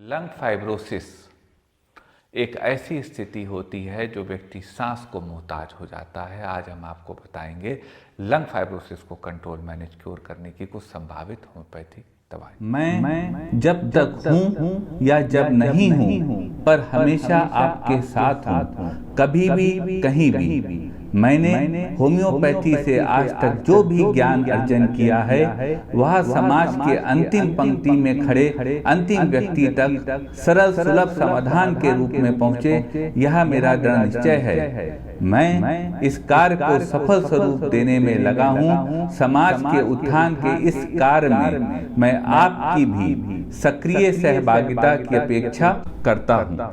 Lung fibrosis एक ऐसी स्थिति होती है जो व्यक्ति सांस को मोहताज हो जाता है। आज हम आपको बताएंगे लंग फाइब्रोसिस को कंट्रोल मैनेज क्योर करने की कुछ संभावित होम्योपैथिक दवाएं। मैं जब तक हूँ या जब नहीं हूँ, पर हमेशा आपके साथ हूँ, कभी भी कहीं भी। मैंने होम्योपैथी से आज तक जो भी ज्ञान अर्जन किया है वह समाज के अंतिम पंक्ति में खड़े अंतिम व्यक्ति तक सरल सुलभ समाधान के रूप में पहुँचे, यह मेरा दृढ़ निश्चय है। मैं इस कार्य को सफल स्वरूप देने में लगा हूँ। समाज के उत्थान के इस कार्य में मैं आपकी भी सक्रिय सहभागिता की अपेक्षा करता हूँ।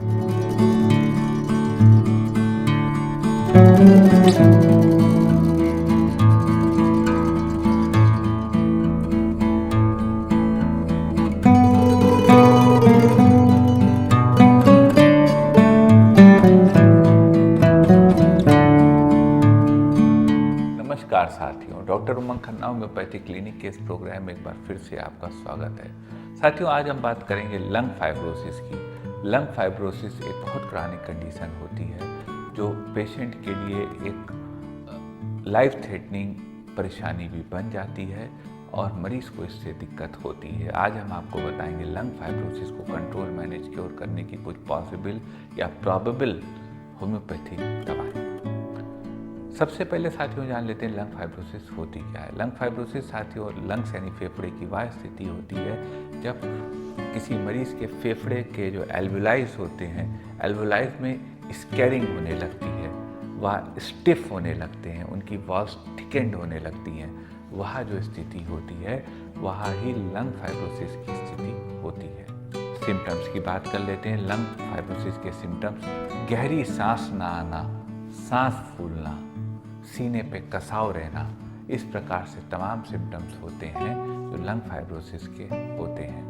नमस्कार साथियों, डॉक्टर उमंग खन्ना होम्योपैथी क्लिनिक के इस प्रोग्राम में एक बार फिर से आपका स्वागत है। साथियों, आज हम बात करेंगे लंग फाइब्रोसिस की। लंग फाइब्रोसिस एक बहुत क्रॉनिक कंडीशन होती है जो पेशेंट के लिए एक लाइफ थ्रेटनिंग परेशानी भी बन जाती है और मरीज को इससे दिक्कत होती है। आज हम आपको बताएंगे लंग फाइब्रोसिस को कंट्रोल मैनेज क्योर करने की कुछ पॉसिबल या प्रोबेबल होम्योपैथिक दवाएं। सबसे पहले साथियों जान लेते हैं लंग फाइब्रोसिस होती क्या है। लंग फाइब्रोसिस साथियों लंग्स यानी फेफड़े की वह स्थिति होती है जब किसी मरीज के फेफड़े के जो एल्वुलाइज होते हैं, एल्वुलाइज में स्कैरिंग होने लगती है, वह स्टिफ होने लगते हैं, उनकी वॉल्स थिकेंड होने लगती हैं। वह जो स्थिति होती है वह ही लंग फाइब्रोसिस की स्थिति होती है। सिम्टम्स की बात कर लेते हैं। लंग फाइब्रोसिस के सिम्टम्स गहरी सांस ना आना, सांस फूलना, सीने पे कसाव रहना, इस प्रकार से तमाम सिम्टम्स होते हैं जो लंग फाइब्रोसिस के होते हैं।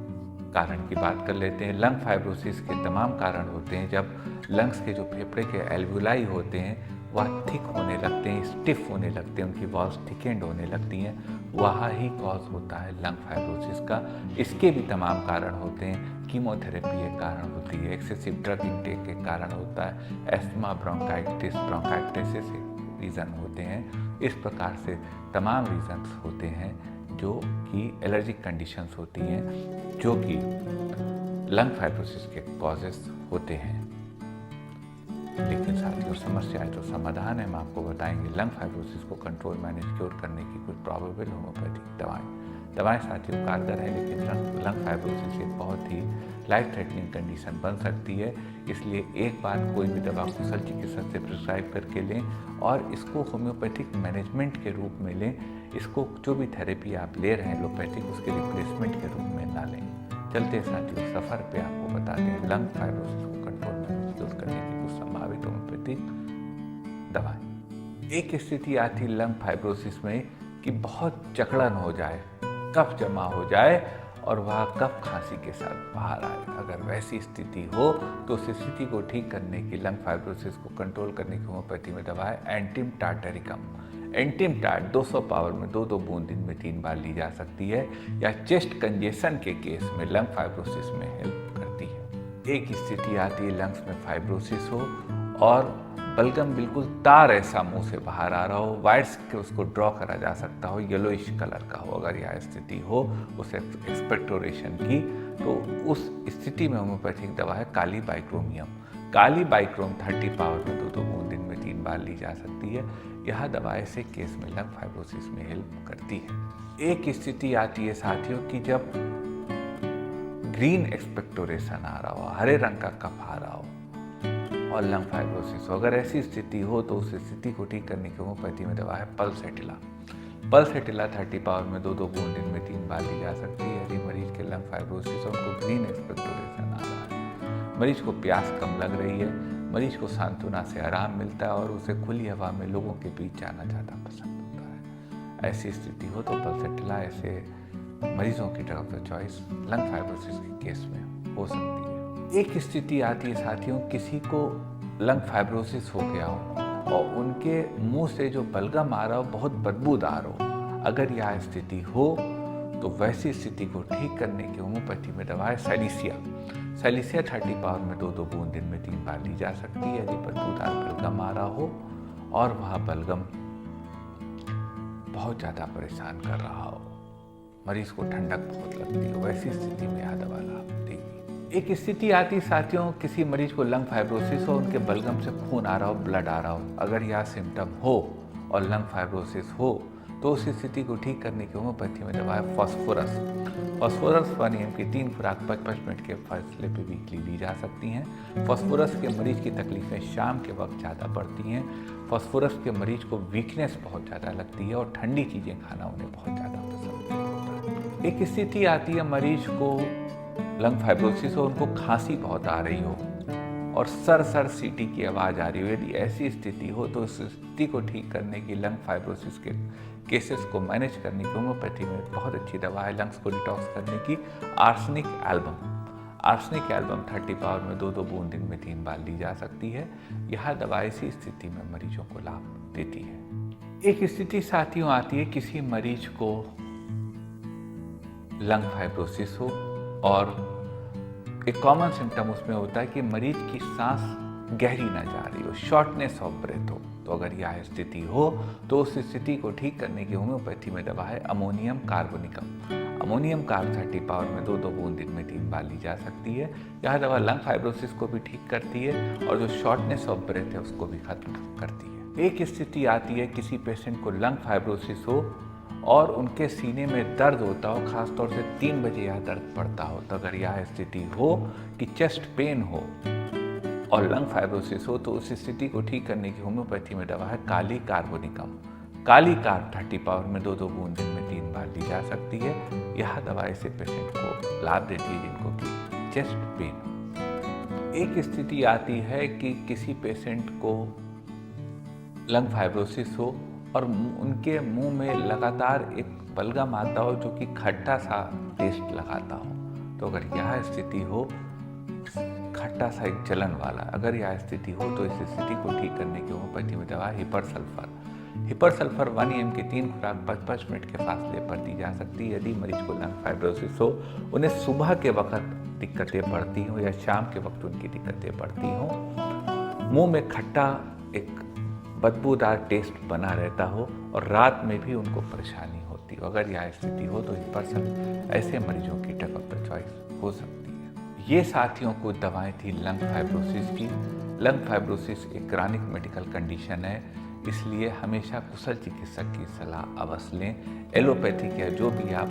कारण की बात कर लेते हैं। लंग फाइब्रोसिस के तमाम कारण होते हैं जब लंग्स के जो फेफड़े के एल्वुलाई होते हैं वह थिक होने लगते हैं, स्टिफ होने लगते हैं, उनकी वॉल्स थिकेंड होने लगती हैं। वह ही कॉज होता है लंग फाइब्रोसिस का। इसके भी तमाम कारण होते हैं। कीमोथेरेपी एक कारण होती है, एक्सेसिव ड्रग इंटेक एक कारण होता है, एस्थमा, ब्रोंकाइटिस, ब्रोंकाइटिस रीज़न होते हैं। इस प्रकार से तमाम रीज़न्स होते हैं जो कि एलर्जिक कंडीशंस होती हैं जो कि लंग फाइब्रोसिस के कॉजेस होते हैं। लेकिन साथियों समस्या है तो समाधान है, हम आपको बताएंगे लंग फाइब्रोसिस को कंट्रोल मैनेज क्योर करने की कुछ प्रोबेबल होम्योपैथिक दवाएं साथियों कारगर है, लेकिन लंग फाइब्रोसिस एक बहुत ही लाइफ थ्रेटनिंग कंडीशन बन सकती है। इसलिए एक बार कोई भी दवा कुशल चिकित्सक से प्रिस्क्राइब करके लें और इसको होम्योपैथिक मैनेजमेंट के रूप में लें। इसको जो भी थेरेपी आप ले रहे हैं एलोपैथिक, उसके रिप्लेसमेंट के रूप में ना लें। चलते साथियों सफ़र पे आपको बताते हैं लंग फाइब्रोसिस को कंट्रोल मैनेज करने की कुछ संभावित होम्योपैथिक दवाएं। एक स्थिति आती है लंग फाइब्रोसिस में कि बहुत जकड़न हो जाए, कफ जमा हो जाए और वह कफ खांसी के साथ बाहर आए। अगर वैसी स्थिति हो तो उस स्थिति को ठीक करने की, लंग फाइब्रोसिस को कंट्रोल करने की होम्योपैथी में दवा है एंटिम टार्टरिकम। एंटिम टार्ट 200 पावर में 2-2 बूंद दिन में 3 बार ली जा सकती है या चेस्ट कंजेशन के केस में लंग फाइब्रोसिस में हेल्प करती है। एक स्थिति आती है लंग्स में फाइब्रोसिस हो और बलगम बिल्कुल तार ऐसा मुंह से बाहर आ रहा हो, वाइट्स के उसको ड्रॉ करा जा सकता हो, येलोइश कलर का हो। अगर यह स्थिति हो उस एक्सपेक्टोरेशन की, तो उस स्थिति में होम्योपैथिक दवा है काली बाइक्रोमियम। काली बाइक्रोम 30 पावर में 2-2 बूंद दिन में 3 बार ली जा सकती है। यह दवा ऐसे केस में लंग फाइब्रोसिस में हेल्प करती है। एक स्थिति आती है साथियों की जब ग्रीन एक्सपेक्टोरेशन आ रहा हो, हरे रंग का कफ आ रहा हो और लंग फाइब्रोसिस हो। अगर ऐसी स्थिति हो तो उस स्थिति को ठीक करने की होम्योपैथी में दवा है पल्सेटिला। पल्सेटिला 30 पावर में 2-2 बूंद दिन में 3 बार ली जा सकती है। यदि मरीज के लंग फाइब्रोसिस और उनको ग्रीन एक्सपेक्टोरेशन आ रहा है, मरीज को प्यास कम लग रही है, मरीज को सांत्वना से आराम मिलता है और उसे खुली हवा में लोगों के बीच जाना ज़्यादा पसंद होता है, ऐसी स्थिति हो तो पल्सेटिला ऐसे मरीजों की drug of choice lung fibrosis के केस में हो सकती है। एक स्थिति आती है साथियों, किसी को लंग फाइब्रोसिस हो गया हो और उनके मुंह से जो बलगम आ रहा हो बहुत बदबूदार हो। अगर यह स्थिति हो तो वैसी स्थिति को ठीक करने की होम्योपैथी में दवा है सैलिसिया। सैलिसिया 30 पावर में 2-2 बूंद दिन में 3 बार ली जा सकती है यदि बदबूदार बलगम आ रहा हो और वह बलगम बहुत ज़्यादा परेशान कर रहा हो, मरीज को ठंडक बहुत लगती हो, वैसी स्थिति में यह दवा लाभ देगी। एक स्थिति आती साथियों, किसी मरीज को लंग फाइब्रोसिस हो, उनके बलगम से खून आ रहा हो, ब्लड आ रहा हो। अगर यह सिम्टम हो और लंग फाइब्रोसिस हो तो उस स्थिति को ठीक करने की होम्योपैथी में दवा है फास्फोरस। फास्फोरस 1 mg की 3 खुराक 55 मिनट के फासले पे वीकली ली जा सकती हैं। फास्फोरस के मरीज की तकलीफें शाम के वक्त ज़्यादा बढ़ती हैं। फास्फोरस के मरीज को वीकनेस बहुत ज़्यादा लगती है और ठंडी चीज़ें खाना उन्हें बहुत ज़्यादा पसंद होता है। एक स्थिति आती है मरीज को लंग फाइब्रोसिस हो, उनको खांसी बहुत आ रही हो और सर सीटी की आवाज़ आ रही हो। यदि ऐसी स्थिति हो तो उस स्थिति को ठीक करने की, लंग फाइब्रोसिस के केसेस को मैनेज करने की होम्योपैथी में बहुत अच्छी दवा है लंग्स को डिटॉक्स करने की, arsenic album. Arsenic album 30 power में 2-2 बूंद दिन में 3 बार ली जा सकती है। यह दवा इसी स्थिति में मरीजों को लाभ देती है। एक स्थिति साथियों आती है, किसी मरीज को लंग फाइब्रोसिस हो और एक कॉमन सिम्टम उसमें होता है कि मरीज की सांस गहरी ना जा रही हो, शॉर्टनेस ऑफ ब्रेथ हो। तो अगर यह स्थिति हो तो उस स्थिति को ठीक करने की होम्योपैथी में दवा है ammonium carbonicum. Ammonium carb 30 power में 2-2 बूंद दिन में 3 बार ली जा सकती है। यह दवा लंग फाइब्रोसिस को भी ठीक करती है और जो शॉर्टनेस ऑफ ब्रेथ है उसको भी खत्म करती है। एक स्थिति आती है, किसी पेशेंट को लंग फाइब्रोसिस हो और उनके सीने में दर्द होता हो, खासतौर से 3 बजे यह दर्द पड़ता हो। तो अगर यह स्थिति हो कि चेस्ट पेन हो और लंग फाइब्रोसिस हो तो उस स्थिति को ठीक करने की होम्योपैथी में दवा है काली कार्बोनिकम। काली कार्ब 30 पावर में 2-2 बूंद दिन में 3 बार ली जा सकती है। यह दवा ऐसे पेशेंट को लाभ देती है जिनको कि चेस्ट पेन। एक स्थिति आती है कि किसी पेशेंट को लंग फाइब्रोसिस हो और उनके मुंह में लगातार एक बलगम आता हो जो कि खट्टा सा टेस्ट लगाता हो। तो अगर यह स्थिति हो, खट्टा सा एक जलन वाला, अगर यह स्थिति हो तो इस स्थिति को ठीक करने की होम्योपैथी में दवा hepar sulphur. Hepar sulphur 1 mg की 3 खुराक 55 मिनट के फासले पर दी जा सकती है। यदि मरीज को लंग फाइब्रोसिस हो, उन्हें सुबह के वक्त दिक्कतें बढ़ती हों या शाम के वक्त उनकी दिक्कतें बढ़ती हों, मुंह में खट्टा एक बदबूदार टेस्ट बना रहता हो और रात में भी उनको परेशानी होती हो, अगर यह स्थिति हो तो हिपर सल्फर ऐसे मरीजों की ड्रग ऑफ द चॉइस हो सकती है। ये साथियों को दवाएं थी लंग फाइब्रोसिस की। लंग फाइब्रोसिस एक क्रॉनिक मेडिकल कंडीशन है, इसलिए हमेशा कुशल चिकित्सक की सलाह अवश्य लें। एलोपैथिक या जो भी आप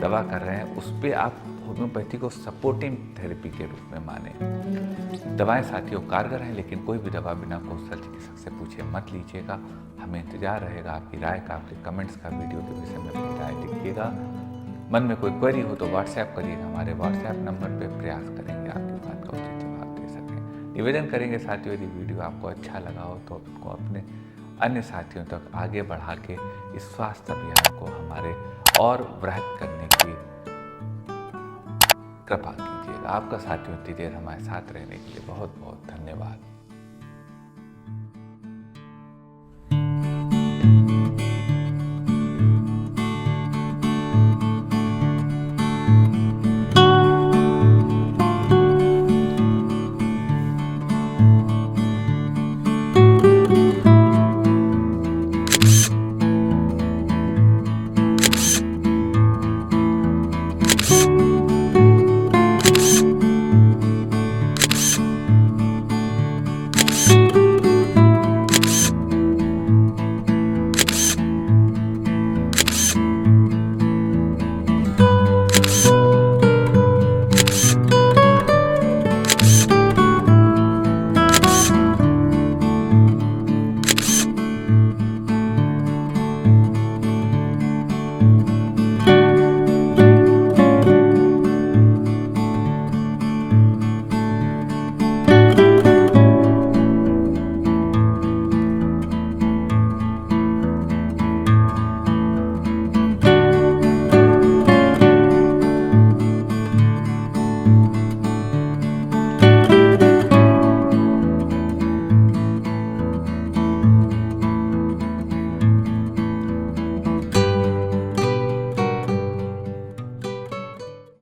दवा कर रहे हैं उस पर आप होम्योपैथी को सपोर्टिंग थेरेपी के रूप में माने। दवाएं साथियों कारगर हैं, लेकिन कोई भी दवा बिना कुशल चिकित्सक से पूछे मत लीजिएगा। हमें इंतजार रहेगा आपकी राय का, आपके कमेंट्स का, वीडियो के विषय में अपनी राय लिखिएगा। मन में कोई क्वेरी हो तो व्हाट्सएप करिएगा, हमारे व्हाट्सएप नंबर पर प्रयास करेंगे आपकी बात का उचित जवाब दे सकें। निवेदन करेंगे साथियों, यदि वीडियो आपको अच्छा लगा हो तो उसको अपने अन्य साथियों तक आगे बढ़ा के इस स्वास्थ्य अभियान को हमारे और वृहद करने की कृपा कीजिएगा। आपका साथियों इतनी देर हमारे साथ रहने के लिए बहुत बहुत धन्यवाद।